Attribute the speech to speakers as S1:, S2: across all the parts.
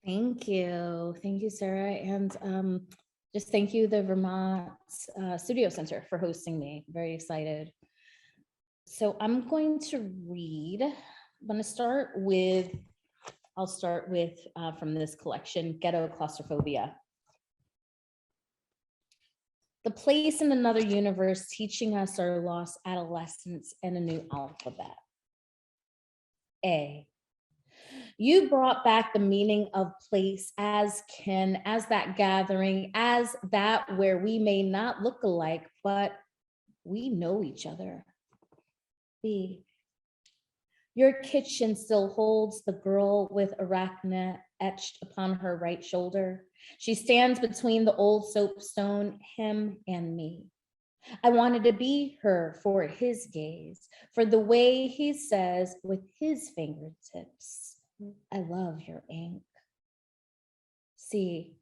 S1: Thank you. Thank you, Sarah. And just thank you, the Vermont Studio Center, for hosting me. Very excited. So I'm going to read. I'm going to start with, I'll start with from this collection, Ghetto Claustrophobia. The place in another universe teaching us our lost adolescence and a new alphabet. A. You brought back the meaning of place as kin, as that gathering, as that where we may not look alike, but we know each other. B. Your kitchen still holds the girl with arachne etched upon her right shoulder. She stands between the old soapstone, him and me. I wanted to be her for his gaze, for the way he says with his fingertips, I love your ink. C.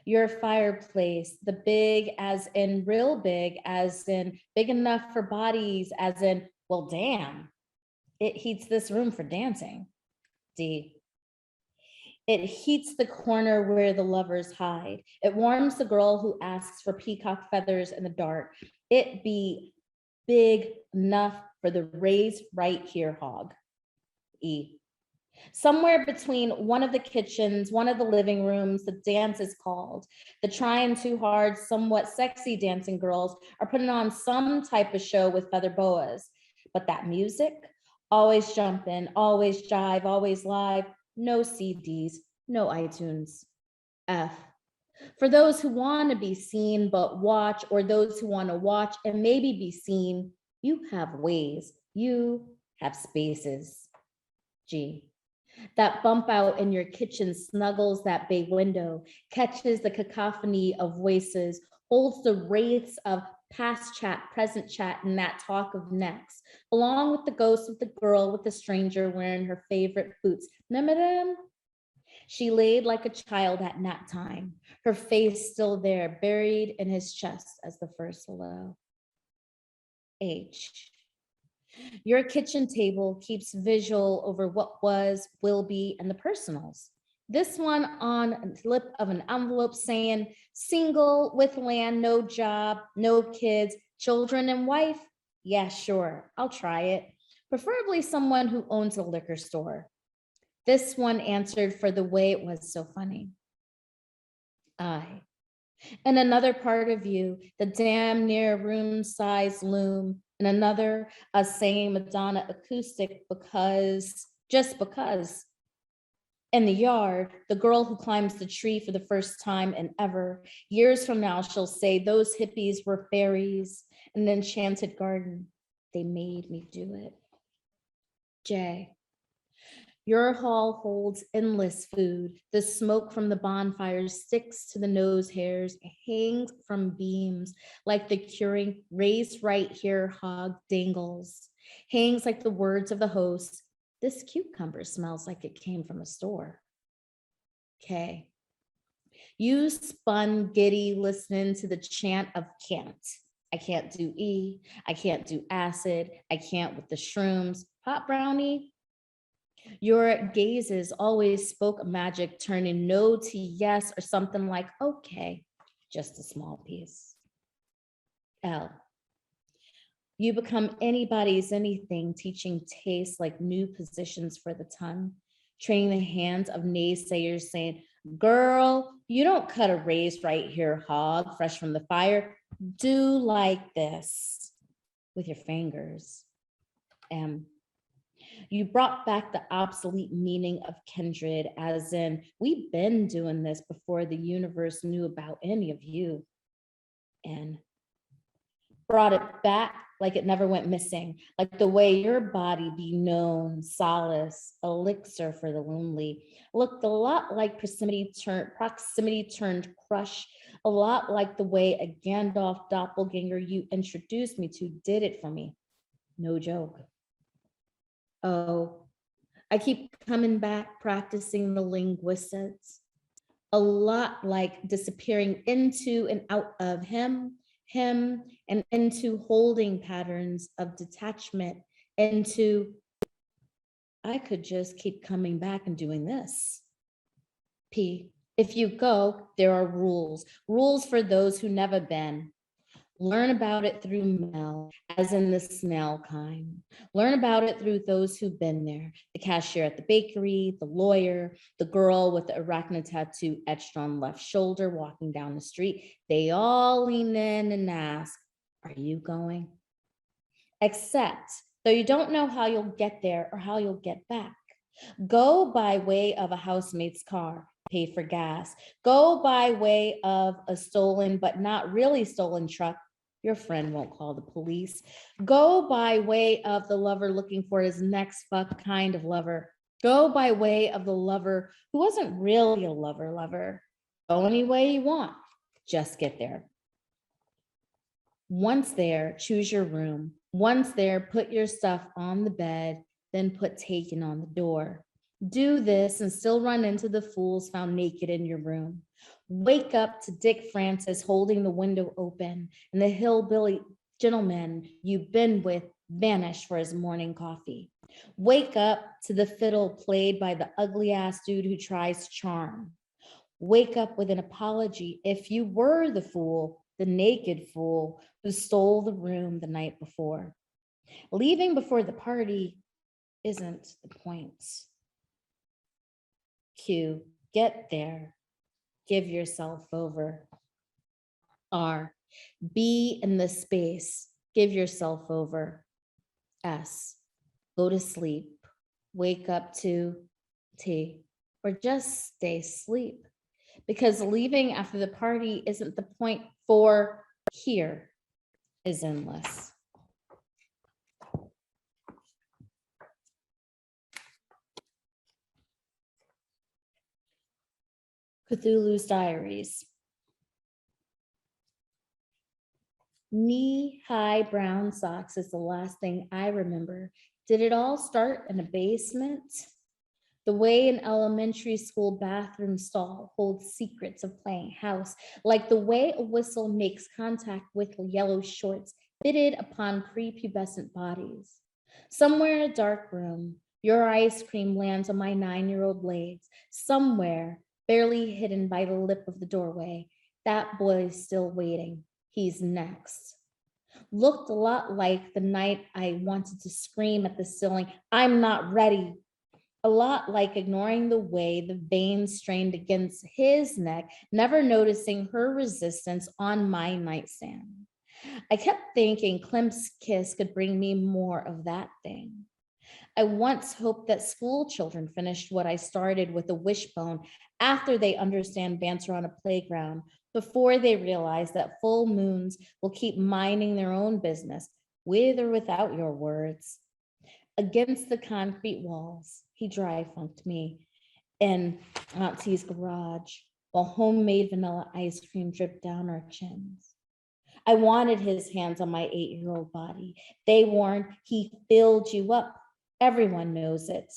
S1: Your fireplace, the big as in real big, as in big enough for bodies, as in, well, damn. It heats this room for dancing. D. It heats the corner where the lovers hide. It warms the girl who asks for peacock feathers in the dark. It be big enough for the raised right here hog. E. Somewhere between one of the kitchens, one of the living rooms, the dance is called. The trying too hard, somewhat sexy dancing girls are putting on some type of show with feather boas. But that music, always jumping, always jive, always live, no CDs, no iTunes. F. For those who want to be seen but watch, or those who want to watch and maybe be seen, you have ways, you have spaces. G. That bump out in your kitchen snuggles that bay window, catches the cacophony of voices, holds the wraiths of past chat, present chat, and that talk of next, along with the ghost of the girl with the stranger wearing her favorite boots. Remember them? She laid like a child at nap time, her face still there, buried in his chest as the first hello. H. Your kitchen table keeps visual over what was, will be, and the personals. This one on the lip of an envelope saying, single, with land, no job, no kids, children and wife? Yeah, sure, I'll try it. Preferably someone who owns a liquor store. This one answered for the way it was so funny. I. And another part of you, the damn near room-sized loom, and another, a same Madonna acoustic because, just because. In the yard, the girl who climbs the tree for the first time and ever, years from now, she'll say those hippies were fairies in an enchanted garden. They made me do it. J. Your hall holds endless food. The smoke from the bonfires sticks to the nose hairs, hangs from beams like the curing raised right here hog dangles, hangs like the words of the host. This cucumber smells like it came from a store. K. You spun giddy listening to the chant of can't. I can't do E. I can't do acid. I can't with the shrooms. Pot brownie. Your gazes always spoke magic, turning no to yes or something like, okay, just a small piece. L. You become anybody's anything, teaching taste like new positions for the tongue, training the hands of naysayers saying, girl, you don't cut a raised right here hog fresh from the fire. Do like this with your fingers. M. You brought back the obsolete meaning of kindred, as in, we've been doing this before the universe knew about any of you. And brought it back like it never went missing, like the way your body be known, solace, elixir for the lonely, looked a lot like proximity turned crush, a lot like the way a Gandalf doppelganger you introduced me to did it for me. No joke. Oh, I keep coming back practicing the linguistics, a lot like disappearing into and out of him, and into holding patterns of detachment, into, I could just keep coming back and doing this. P, if you go, there are rules. Rules for those who never been. Learn about it through Mel, as in the snail kind. Learn about it through those who've been there. The cashier at the bakery, the lawyer, the girl with the arachnid tattoo etched on left shoulder walking down the street. They all lean in and ask, are you going? Except, though you don't know how you'll get there or how you'll get back. Go by way of a housemate's car, pay for gas. Go by way of a stolen but not really stolen truck. Your friend won't call the police. Go by way of the lover looking for his next fuck kind of lover. Go by way of the lover who wasn't really a lover. Go any way you want, just get there. Once there, choose your room. Once there, put your stuff on the bed, then put taken on the door. Do this and still run into the fools found naked in your room. Wake up to Dick Francis holding the window open and the hillbilly gentleman you've been with vanish for his morning coffee. Wake up to the fiddle played by the ugly ass dude who tries to charm. Wake up with an apology if you were the fool, the naked fool who stole the room the night before. Leaving before the party isn't the point. Q, get there. Give yourself over. R, be in the space. Give yourself over. S, go to sleep. Wake up to T, or just stay asleep. Because leaving after the party isn't the point, for here is endless. Cthulhu's Diaries. Knee-high brown socks is the last thing I remember. Did it all start in a basement? The way an elementary school bathroom stall holds secrets of playing house, like the way a whistle makes contact with yellow shorts fitted upon prepubescent bodies. Somewhere in a dark room, your ice cream lands on my 9-year-old legs. Somewhere, barely hidden by the lip of the doorway, that boy's still waiting. He's next. Looked a lot like the night I wanted to scream at the ceiling, I'm not ready. A lot like ignoring the way the veins strained against his neck, never noticing her resistance on my nightstand. I kept thinking Klim's kiss could bring me more of that thing. I once hoped that school children finished what I started with a wishbone after they understand banter on a playground, before they realize that full moons will keep minding their own business, with or without your words. Against the concrete walls, he dry funked me in Auntie's garage while homemade vanilla ice cream dripped down our chins. I wanted his hands on my 8-year-old body. They warned, he filled you up. Everyone knows it.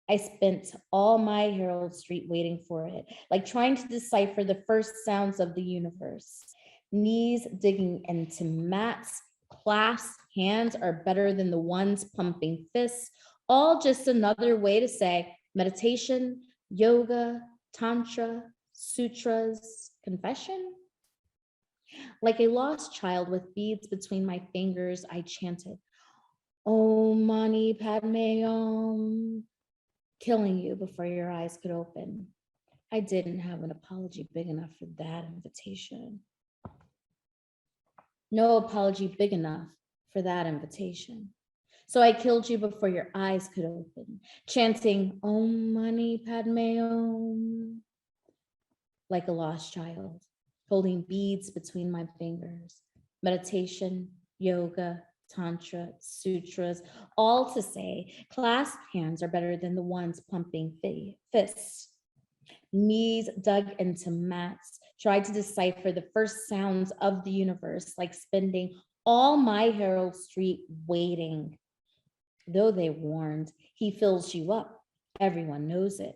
S1: I spent all my Herald Street waiting for it, like trying to decipher the first sounds of the universe. Knees digging into mats, clasped hands are better than the ones pumping fists, all just another way to say meditation, yoga, tantra, sutras, confession. Like a lost child with beads between my fingers, I chanted, Om Mani Padme Om, killing you before your eyes could open. I didn't have an apology big enough for that invitation. No apology big enough for that invitation. So I killed you before your eyes could open, chanting Om Mani Padme Om, like a lost child, holding beads between my fingers. Meditation, yoga, tantra, sutras, all to say clasped hands are better than the ones pumping fists. Knees dug into mats, tried to decipher the first sounds of the universe, like spending all my Herald Street waiting. Though they warned, he fills you up. Everyone knows it.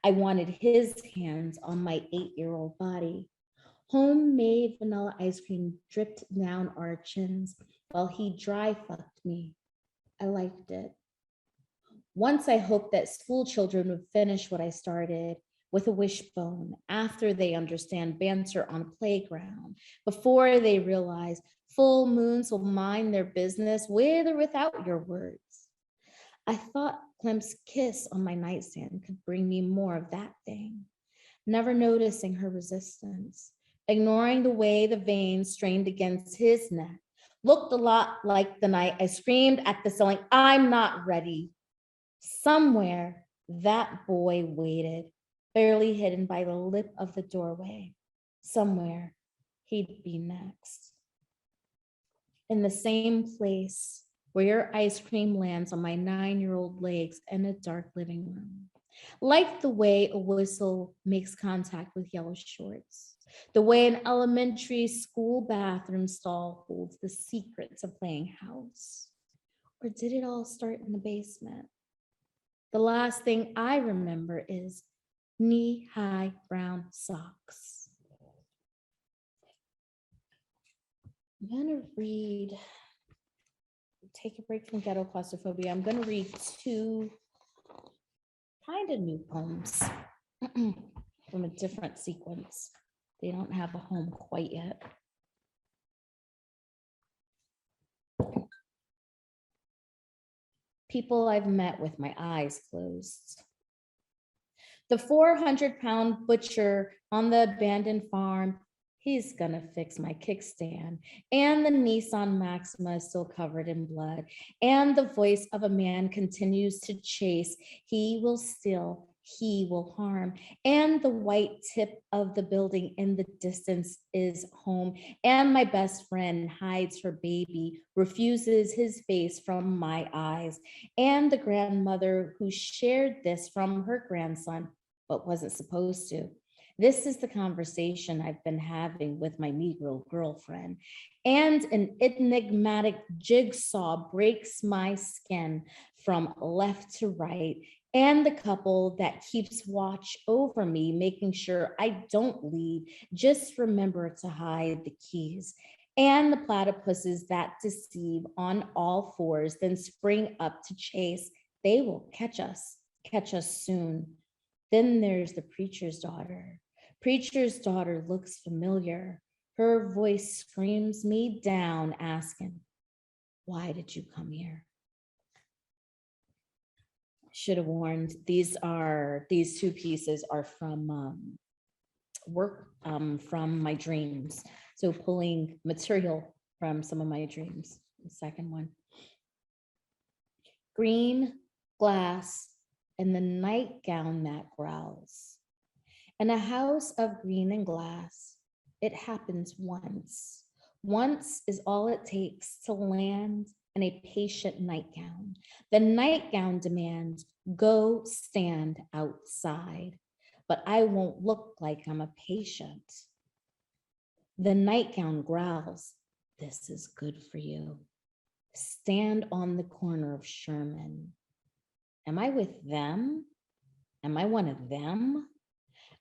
S1: I wanted his hands on my 8-year-old body. Homemade vanilla ice cream dripped down our chins while he dry fucked me. I liked it. Once I hoped that school children would finish what I started with a wishbone, after they understand banter on a playground, before they realize full moons will mind their business with or without your words. I thought Clem's kiss on my nightstand could bring me more of that thing, never noticing her resistance, ignoring the way the veins strained against his neck. Looked a lot like the night I screamed at the ceiling, "I'm not ready." Somewhere that boy waited, barely hidden by the lip of the doorway. Somewhere he'd be next. In the same place where your ice cream lands on my 9-year-old legs in a dark living room. Like the way a whistle makes contact with yellow shorts. The way an elementary school bathroom stall holds the secrets of playing house. Or did it all start in the basement? The last thing I remember is knee-high brown socks. I'm gonna read, take a break from ghetto claustrophobia. I'm gonna read two kind of new poems from a different sequence. They don't have a home quite yet. People I've met with my eyes closed. The 400-pound butcher on the abandoned farm, he's gonna fix my kickstand. And the Nissan Maxima is still covered in blood. And the voice of a man continues to chase. He will steal, he will harm. And the white tip of the building in the distance is home. And my best friend hides her baby, refuses his face from my eyes. And the grandmother who shared this from her grandson, but wasn't supposed to. This is the conversation I've been having with my Negro girlfriend. And an enigmatic jigsaw breaks my skin from left to right. And the couple that keeps watch over me, making sure I don't leave, just remember to hide the keys. And the platypuses that deceive on all fours, then spring up to chase. They will catch us soon. Then there's the preacher's daughter. Preacher's daughter looks familiar. Her voice screams me down, asking, "Why did you come here?" Should have warned, these two pieces are from work from my dreams. So pulling material from some of my dreams. The second one. Green glass and the nightgown that growls. In a house of green and glass, it happens once. Once is all it takes to land in a patient nightgown. The nightgown demands, go stand outside, but I won't look like I'm a patient. The nightgown growls, this is good for you. Stand on the corner of Sherman. Am I with them? Am I one of them?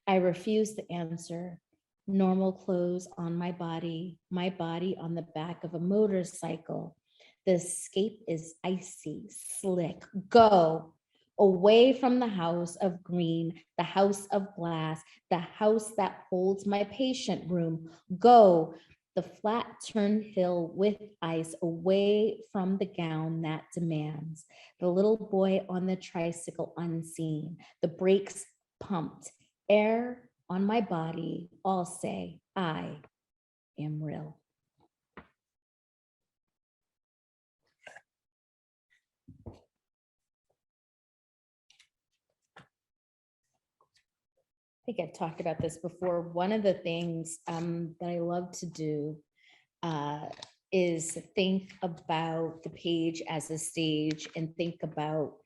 S1: I refuse to answer. Normal clothes on my body on the back of a motorcycle. The escape is icy, slick. Go away from the house of green, the house of glass, the house that holds my patient room. Go the flat turnhill with ice, away from the gown that demands. The little boy on the tricycle unseen, the brakes pumped, air on my body, all say, I am real. I think I've talked about this before. One of the things that I love to do is think about the page as a stage and think about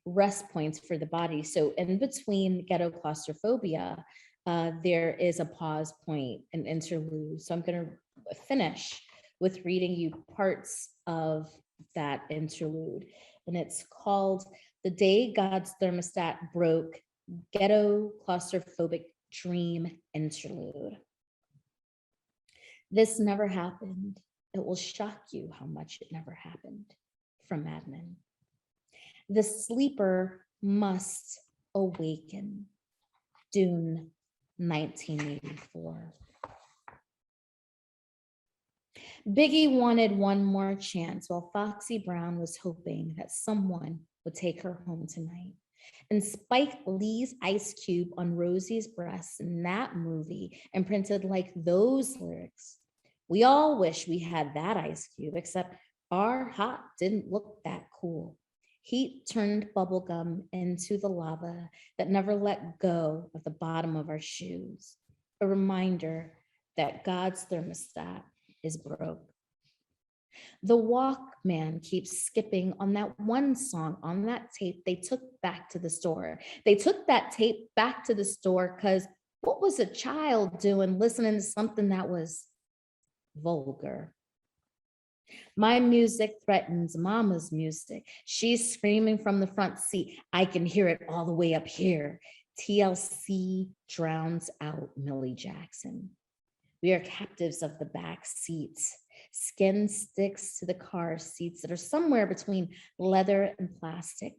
S1: rest points for the body. So in between ghetto claustrophobia, there is a pause point, an interlude. So I'm going to finish with reading you parts of that interlude. And it's called The Day God's Thermostat Broke, Ghetto Claustrophobic Dream Interlude. This never happened. It will shock you how much it never happened. From Mad Men. The sleeper must awaken. Dune, 1984. Biggie wanted one more chance while Foxy Brown was hoping that someone would take her home tonight. And Spike Lee's Ice Cube on Rosie's breasts in that movie imprinted like those lyrics. We all wish we had that ice cube, except our hot didn't look that cool. Heat turned bubblegum into the lava that never let go of the bottom of our shoes. A reminder that God's thermostat is broke. The Walkman keeps skipping on that one song on that tape they took back to the store. They took that tape back to the store because what was a child doing listening to something that was vulgar? My music threatens mama's music. She's screaming from the front seat. I can hear it all the way up here. TLC drowns out Millie Jackson. We are captives of the back seats. Skin sticks to the car seats that are somewhere between leather and plastic.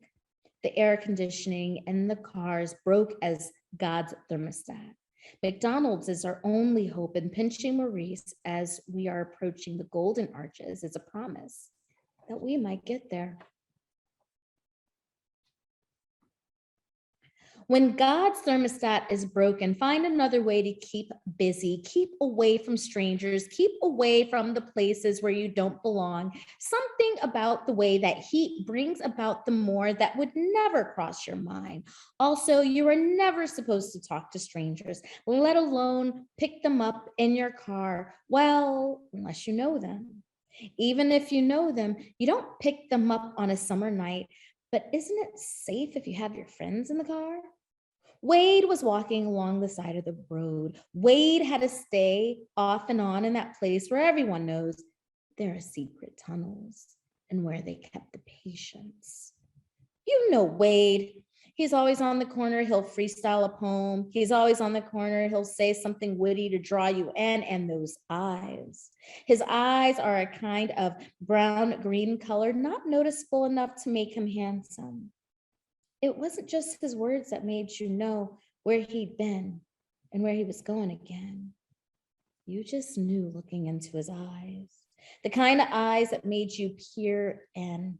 S1: The air conditioning in the cars broke as God's thermostat. McDonald's is our only hope, and pinching Maurice as we are approaching the Golden Arches is a promise that we might get there. When God's thermostat is broken, find another way to keep busy, keep away from strangers, keep away from the places where you don't belong. Something about the way that heat brings about the more that would never cross your mind. Also, you are never supposed to talk to strangers, let alone pick them up in your car. Well, unless you know them. Even if you know them, you don't pick them up on a summer night. But isn't it safe if you have your friends in the car? Wade was walking along the side of the road. Wade had to stay off and on in that place where everyone knows there are secret tunnels and where they kept the patients. You know Wade. He's always on the corner. He'll freestyle a poem. He's always on the corner. He'll say something witty to draw you in, and those eyes. His eyes are a kind of brown-green color, not noticeable enough to make him handsome. It wasn't just his words that made you know where he'd been and where he was going again. You just knew looking into his eyes. The kind of eyes that made you peer in.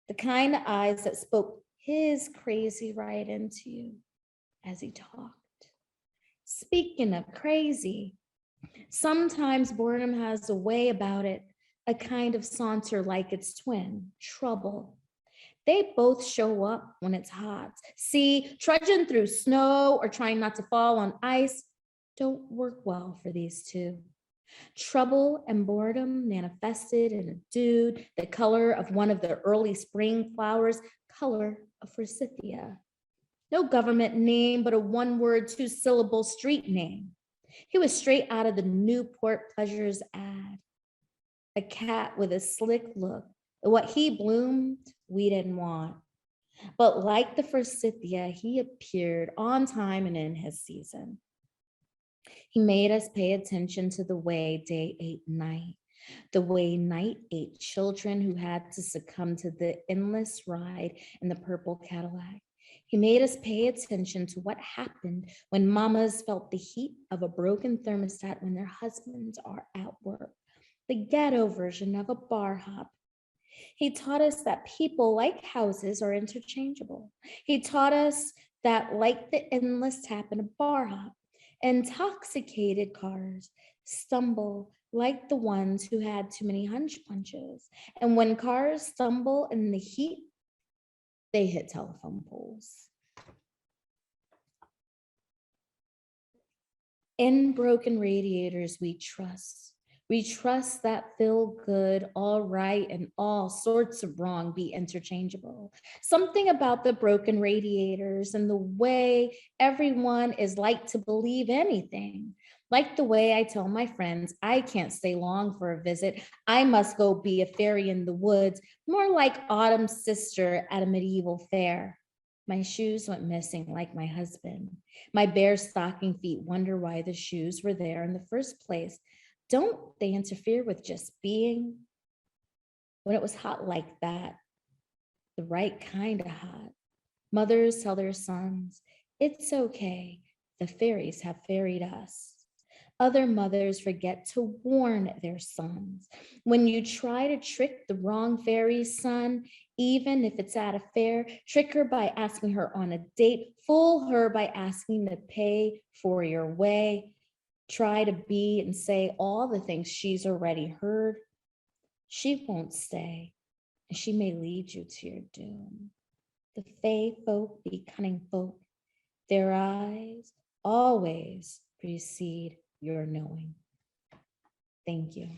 S1: The kind of eyes that spoke his crazy right into you as he talked. Speaking of crazy, sometimes boredom has a way about it, a kind of saunter like its twin, trouble. They both show up when it's hot. See, trudging through snow or trying not to fall on ice don't work well for these two. Trouble and boredom manifested in a dude, the color of one of the early spring flowers, color of forsythia. No government name, but a one-word, two-syllable street name. He was straight out of the Newport Pleasures ad. A cat with a slick look. What he bloomed, we didn't want. But like the forsythia, he appeared on time and in his season. He made us pay attention to the way day ate night, the way night ate children who had to succumb to the endless ride in the purple Cadillac. He made us pay attention to what happened when mamas felt the heat of a broken thermostat when their husbands are at work, the ghetto version of a bar hop. He taught us that people, like houses, are interchangeable. He taught us that, like the endless tap in a bar hop, intoxicated cars stumble like the ones who had too many hunch punches. And when cars stumble in the heat, they hit telephone poles. In broken radiators, we trust. We trust that feel good, all right, and all sorts of wrong be interchangeable. Something about the broken radiators and the way everyone is like to believe anything. Like the way I tell my friends, I can't stay long for a visit. I must go be a fairy in the woods, more like Autumn's sister at a medieval fair. My shoes went missing like my husband. My bare stocking feet wonder why the shoes were there in the first place. Don't they interfere with just being? When it was hot like that, the right kind of hot, mothers tell their sons, it's okay. the fairies have ferried us. Other mothers forget to warn their sons. When you try to trick the wrong fairy's son, even if it's at a fair, trick her by asking her on a date, fool her by asking to pay for your way. Try to be and say all the things she's already heard. She won't stay, and she may lead you to your doom. The fae folk be cunning folk. Their eyes always precede your knowing. Thank you.